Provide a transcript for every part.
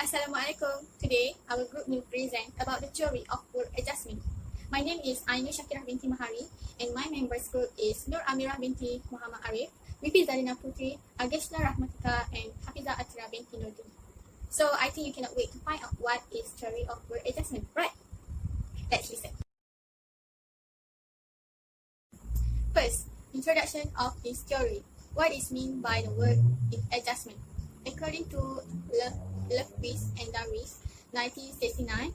Assalamualaikum. Today, our group will present about the theory of work adjustment. My name is Ainu Shakirah binti Mahari, and my members group is Nur Amirah binti Muhammad Arif, Wifi Zalina Putri, Ageshna Rahmatika, and Hafiza Atira binti Nordin. So, I think you cannot wait to find out what is theory of work adjustment, right? Let's listen. First, introduction of this theory. What is meant by the word adjustment? According to Lofquist and Darwis, 1969,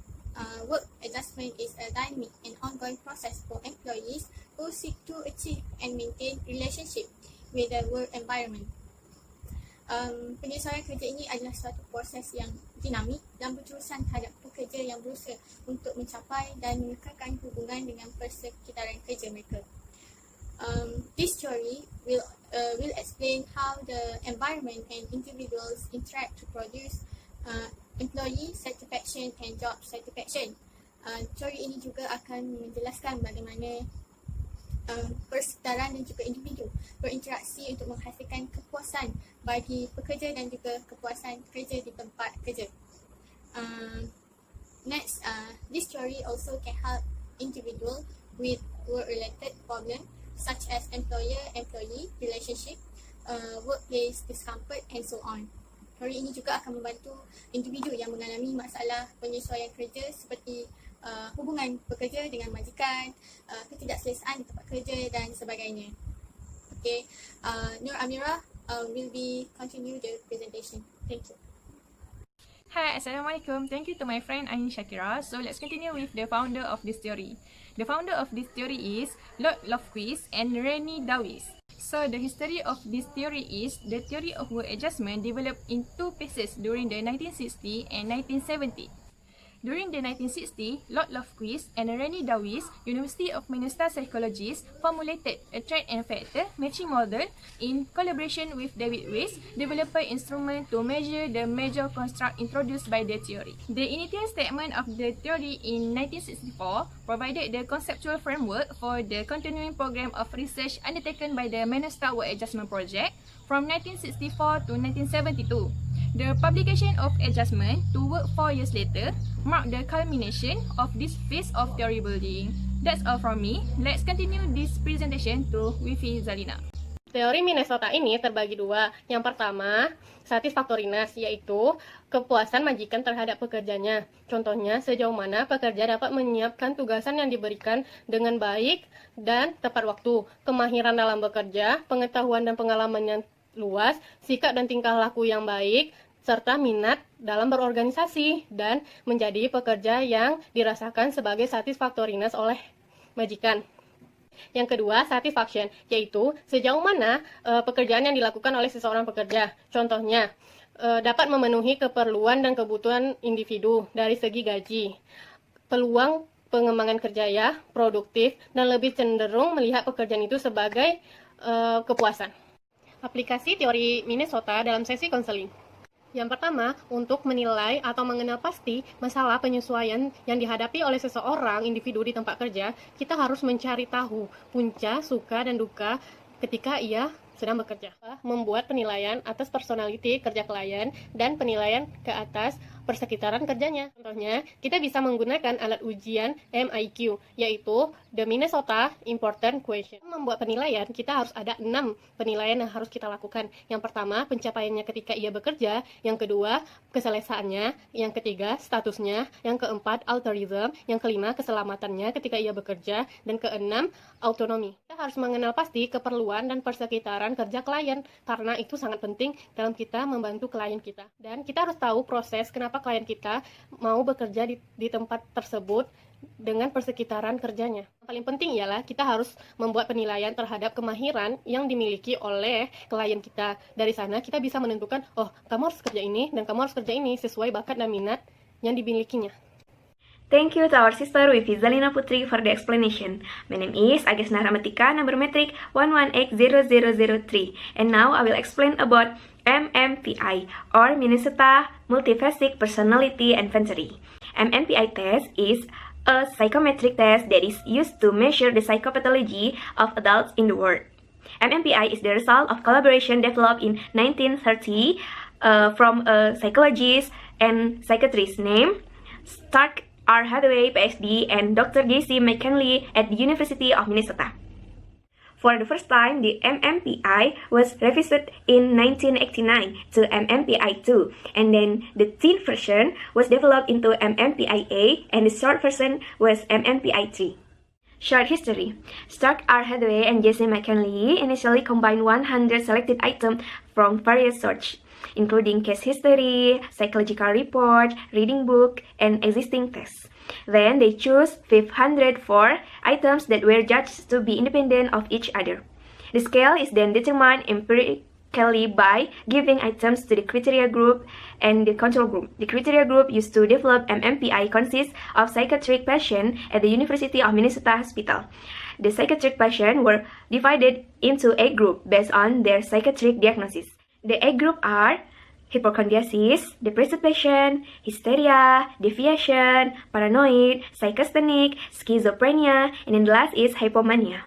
work adjustment is a dynamic and ongoing process for employees who seek to achieve and maintain relationship with the work environment. Penyesuaian kerja ini adalah suatu proses yang dinamik dan berterusan terhadap pekerja yang berusaha untuk mencapai dan menekankan hubungan dengan persekitaran kerja mereka. This theory will explain how the environment and individuals interact to produce employee satisfaction and job satisfaction. Teori ini juga akan menjelaskan bagaimana persekitaran dan juga individu berinteraksi untuk menghasilkan kepuasan bagi pekerja dan juga kepuasan kerja di tempat kerja. Next, this theory also can help individual with work-related problems such as employer-employee relationship, workplace discomfort, and so on. Teori ini juga akan membantu individu yang mengalami masalah penyesuaian kerja seperti hubungan pekerja dengan majikan, ketidakselesaan di tempat kerja dan sebagainya. Okay, Nur Amirah will be continue the presentation. Thank you. Hi, Assalamualaikum. Thank you to my friend Ain Shakira. So let's continue with the founder of this theory. The founder of this theory is Lord Lofquist and Rene Dawes. So the history of this theory is the theory of work adjustment developed in two phases during the 1960 and 1970. During the 1960, Lord Lofquist and Rene Dawes, University of Minnesota psychologists, formulated a trend and factor matching model in collaboration with David Weiss, developer instrument to measure the major construct introduced by the theory. The initial statement of the theory in 1964 provided the conceptual framework for the continuing program of research undertaken by the Minnesota Work Adjustment Project from 1964 to 1972. The publication of Adjustment to Work 4 years later marked the culmination of this phase of theory building. That's all from me. Let's continue this presentation to Wifi Zalina. Teori Minnesota ini terbagi dua. Yang pertama, satisfaktorinas, yaitu kepuasan majikan terhadap pekerjanya. Contohnya, sejauh mana pekerja dapat menyiapkan tugasan yang diberikan dengan baik dan tepat waktu, kemahiran dalam bekerja, pengetahuan dan pengalaman yang luas, sikap dan tingkah laku yang baik, serta minat dalam berorganisasi dan menjadi pekerja yang dirasakan sebagai satisfaktorinas oleh majikan. Yang kedua, satisfaction, yaitu sejauh mana pekerjaan yang dilakukan oleh seseorang pekerja. Contohnya, dapat memenuhi keperluan dan kebutuhan individu dari segi gaji, peluang pengembangan kerja produktif, dan lebih cenderung melihat pekerjaan itu sebagai kepuasan. Aplikasi teori Minnesota dalam sesi konseling. Yang pertama, untuk menilai atau mengenal pasti masalah penyesuaian yang dihadapi oleh seseorang individu di tempat kerja, kita harus mencari tahu punca, suka, dan duka ketika ia sedang bekerja. Membuat penilaian atas personality kerja klien dan penilaian ke atas persekitaran kerjanya. Contohnya, kita bisa menggunakan alat ujian MIQ, yaitu The Minnesota Important Question. Membuat penilaian, kita harus ada 6 penilaian yang harus kita lakukan. Yang pertama, pencapaiannya ketika ia bekerja. Yang kedua, keselesaannya. Yang ketiga, statusnya. Yang keempat, altruism. Yang kelima, keselamatannya ketika ia bekerja. Dan keenam, autonomi. Kita harus mengenal pasti keperluan dan persekitaran kerja klien, karena itu sangat penting dalam kita membantu klien kita. Dan kita harus tahu proses kenapa klien kita mau bekerja di tempat tersebut dengan persekitaran kerjanya. Yang paling penting ialah kita harus membuat penilaian terhadap kemahiran yang dimiliki oleh klien kita. Dari sana kita bisa menentukan, oh, kamu harus kerja ini dan kamu harus kerja ini sesuai bakat dan minat yang dimilikinya. Thank you to our sister Wifi Zalina Putri for the explanation. My name is Ageshna Rahmatika, number metric 1180003. And now I will explain about MMPI, or Minnesota Multiphasic Personality Inventory. MMPI test is a psychometric test that is used to measure the psychopathology of adults in the world. MMPI is the result of collaboration developed in 1930 from a psychologist and psychiatrist named Stark R. Hathaway, PhD, and Dr. J.C. McKinley at the University of Minnesota. For the first time, the MMPI was revised in 1989 to MMPI-2, and then the thin version was developed into MMPI-A, and the short version was MMPI-3. Short history. Stark R. Hathaway and J.C. McKinley initially combined 100 selected items from various sources, including case history, psychological report, reading book, and existing tests. Then they chose 504 items that were judged to be independent of each other. The scale is then determined empirically by giving items to the criteria group and the control group. The criteria group used to develop MMPI consists of psychiatric patients at the University of Minnesota Hospital. The psychiatric patients were divided into 8 groups based on their psychiatric diagnosis. The 8 groups are hypochondriasis, depressive patient, hysteria, deviation, paranoid, psychasthenic, schizophrenia, and then the last is hypomania.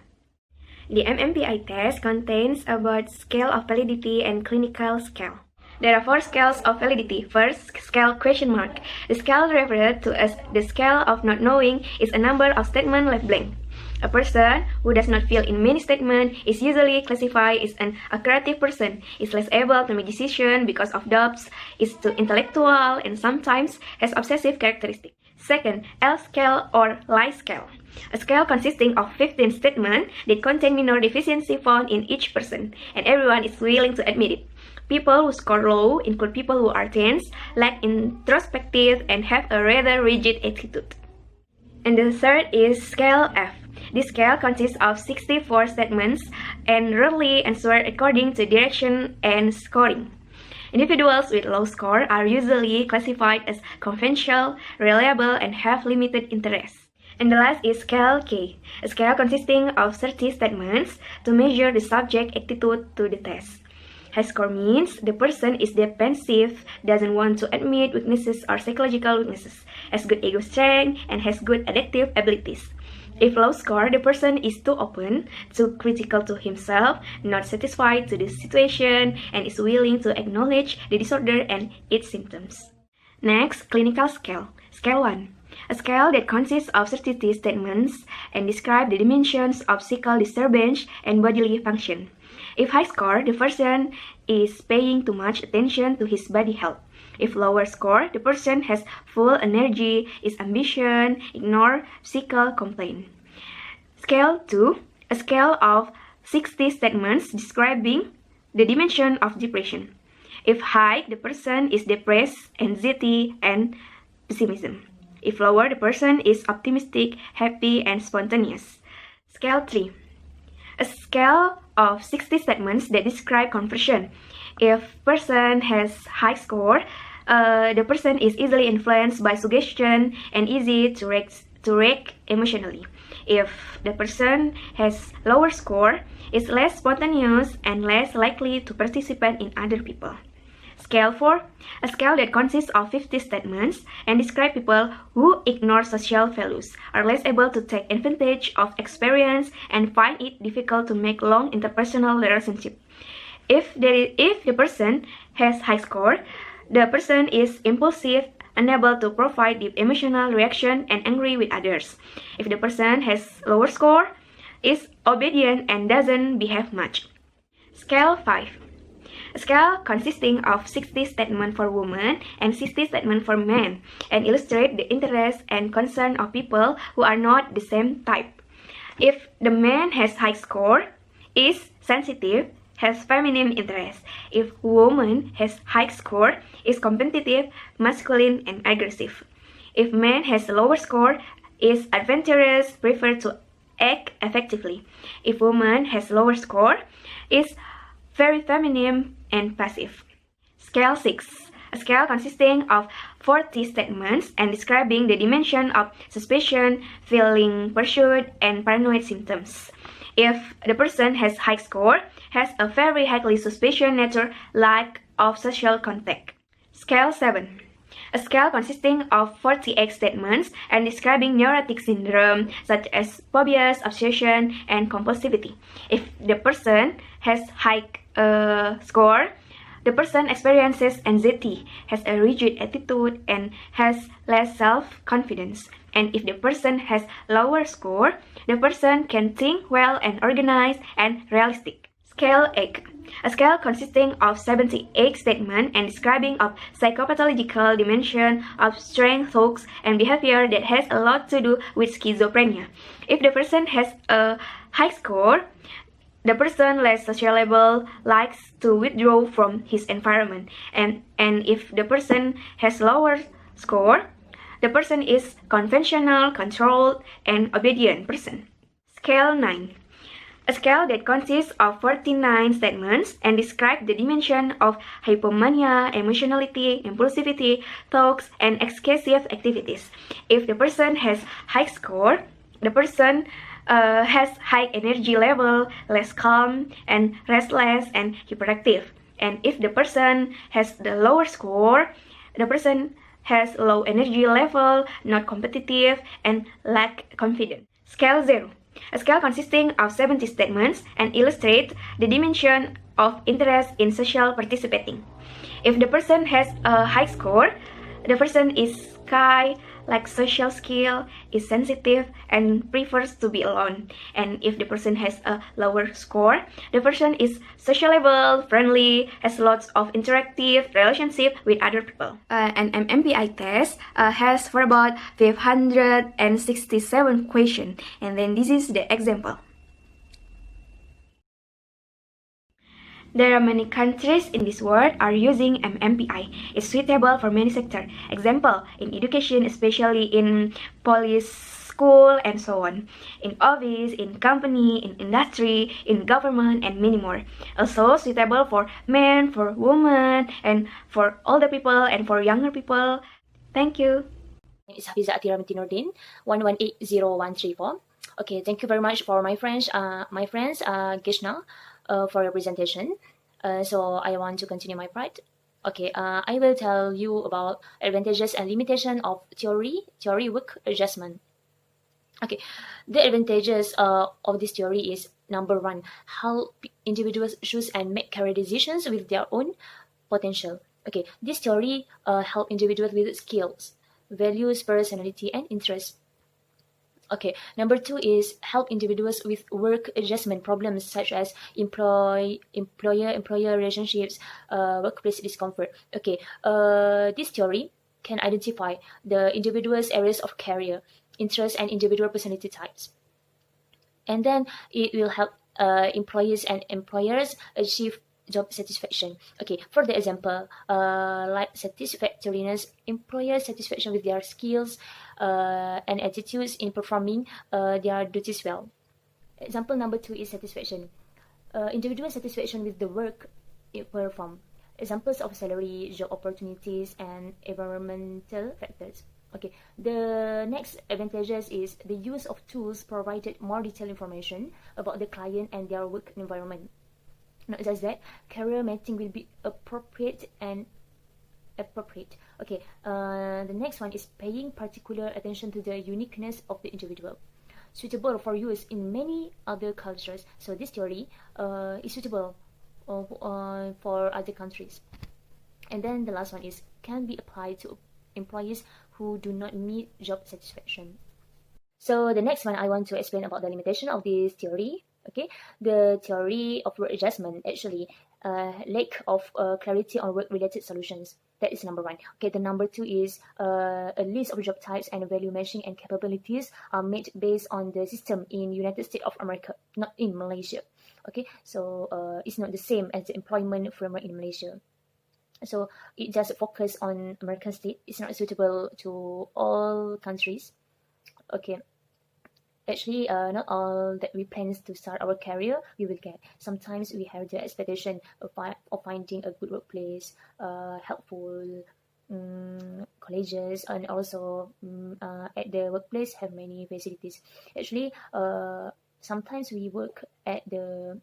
The MMPI test contains about scale of validity and clinical scale. There are 4 scales of validity. First, scale question mark. The scale referred to as the scale of not knowing is a number of statements left blank. A person who does not fill in many statements is usually classified as an accretive person, is less able to make decisions because of doubts, is too intellectual, and sometimes has obsessive characteristics. Second, L scale or lie scale. A scale consisting of 15 statements that contain minor deficiency found in each person, and everyone is willing to admit it. People who score low include people who are tense, lack introspective, and have a rather rigid attitude. And the third is scale F. This scale consists of 64 statements and rarely answered according to direction and scoring. Individuals with low score are usually classified as conventional, reliable, and have limited interest. And the last is scale K, a scale consisting of 30 statements to measure the subject's attitude to the test. High score means the person is defensive, doesn't want to admit weaknesses or psychological weaknesses, has good ego strength, and has good adaptive abilities. If low score, the person is too open, too critical to himself, not satisfied to the situation, and is willing to acknowledge the disorder and its symptoms. Next, clinical scale. Scale 1. A scale that consists of 32 statements and describes the dimensions of physical disturbance and bodily function. If high score, the person is paying too much attention to his body health. If lower score, the person has full energy, is ambition, ignore physical complaint. Scale 2, a scale of 60 statements describing the dimension of depression. If high, the person is depressed, anxiety, and pessimism. If lower, the person is optimistic, happy, and spontaneous. Scale 3, a scale of 60 statements that describe conversion. If person has high score, the person is easily influenced by suggestion and easy to react emotionally. If the person has lower score, is less spontaneous and less likely to participate in other people. Scale 4, a scale that consists of 50 statements and describe people who ignore social values, are less able to take advantage of experience, and find it difficult to make long interpersonal relationships. If the person has high score, the person is impulsive, unable to provide deep emotional reaction, and angry with others. If the person has lower score, is obedient and doesn't behave much. Scale 5. A scale consisting of 60 statements for women and 60 statements for men, and illustrate the interests and concern of people who are not the same type. If the man has high score, is sensitive, has feminine interest. If woman has high score, is competitive, masculine, and aggressive. If man has lower score, is adventurous, prefer to act effectively. If woman has lower score, is very feminine and passive. Scale 6. A scale consisting of 40 statements and describing the dimension of suspicion, feeling pursued, and paranoid symptoms. If the person has high score, has a very highly suspicious nature, lack of social contact. Scale 7. A scale consisting of 48 statements and describing neurotic syndrome such as phobias, obsession, and compulsivity. If the person has high score, The person experiences anxiety, has a rigid attitude, and has less self-confidence. And if the person has lower score, the person can think well and organized and realistic. Scale 8. A scale consisting of 78 statements and describing of psychopathological dimension of strength, thoughts, and behavior that has a lot to do with schizophrenia. If the person has a high score, the person less sociable, likes to withdraw from his environment. And if the person has lower score, the person is conventional, controlled, and obedient person. Scale 9. A scale that consists of 49 statements and describes the dimension of hypomania, emotionality, impulsivity, thoughts, and excessive activities. If the person has high score, the person has high energy level, less calm, and restless and hyperactive. And if the person has the lower score, the person has low energy level, not competitive, and lack confidence. Scale 0. A scale consisting of 70 statements and illustrates the dimension of interest in social participating. If the person has a high score, the person is shy, lacks social skill, is sensitive, and prefers to be alone. And if the person has a lower score, the person is sociable, friendly, has lots of interactive relationship with other people. An MMPI test has for about 567 questions, and then this is the example. There are many countries in this world are using MMPI. It's suitable for many sectors. Example, in education, especially in police, school, and so on. In office, in company, in industry, in government, and many more. Also suitable for men, for women, and for older people, and for younger people. Thank you. It's Hafiza Atira binti Nurdin, 1180134. Okay, thank you very much for my friends, Krishna, for your presentation. So I want to continue my part. Okay, I will tell you about advantages and limitation of theory work adjustment. Okay, the advantages of this theory is number one, help individuals choose and make career decisions with their own potential. Okay, this theory help individuals with skills, values, personality, and interests. Okay, number two is help individuals with work adjustment problems such as employer-employer relationships, workplace discomfort. Okay, this theory can identify the individual's areas of career, interests, and individual personality types. And then it will help employees and employers achieve job satisfaction. Okay, for the example, like satisfactoriness, employer satisfaction with their skills and attitudes in performing their duties well. Example number two is satisfaction. Individual satisfaction with the work it perform. Examples of salary, job opportunities, and environmental factors. Okay, the next advantages is the use of tools provided more detailed information about the client and their work environment. Not just that, career matching will be appropriate. Okay, the next one is paying particular attention to the uniqueness of the individual, suitable for use in many other cultures. So this theory is suitable for other countries. And then the last one is can be applied to employees who do not meet job satisfaction. So the next one I want to explain about the limitation of this theory. Okay, the theory of work adjustment actually lack of clarity on work-related solutions. That is number one. Okay, the number two is a list of job types and value matching and capabilities are made based on the system in United States of America, not in Malaysia. Okay, so it's not the same as the employment framework in Malaysia. So it just focus on American state. It's not suitable to all countries. Okay. Actually, not all that we plan to start our career we will get. Sometimes we have the expectation of finding a good workplace, helpful colleges, and also at the workplace have many facilities. Actually, sometimes we work at the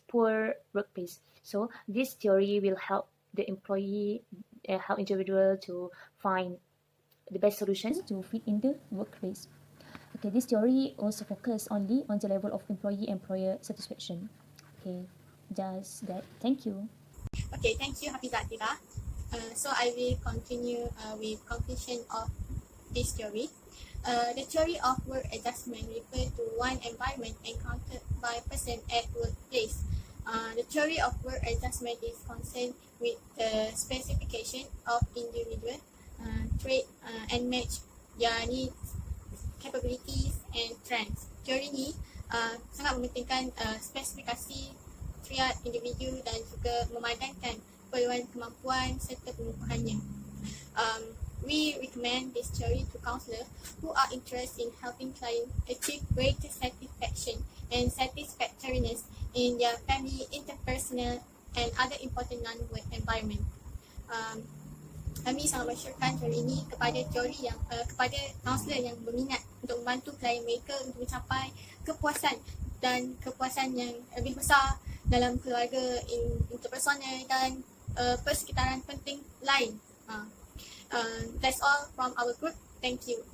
poor workplace. So this theory will help the employee, help individual to find the best solutions to fit in the workplace. Okay, this theory also focuses only on the level of employee-employer satisfaction. Okay, just that. Thank you. Okay, thank you, Hafizah Atira. So I will continue with conclusion of this theory. The theory of work adjustment refers to one environment encountered by a person at workplace. The theory of work adjustment is concerned with the specification of individual trait and match their needs, capabilities and strengths. Teori ni sangat mementingkan spesifikasi triad individu dan juga memadankan perluan kemampuan serta pengukurannya. We recommend this theory to counselors who are interested in helping clients achieve greater satisfaction and satisfactoriness in their family, interpersonal and other important non-work environment. Kami sangat masyurkan teori ini kepada kepada kaunselor yang berminat untuk membantu klien mereka untuk mencapai kepuasan yang lebih besar dalam keluarga, interpersonal dan persekitaran penting lain. That's all from our group. Thank you.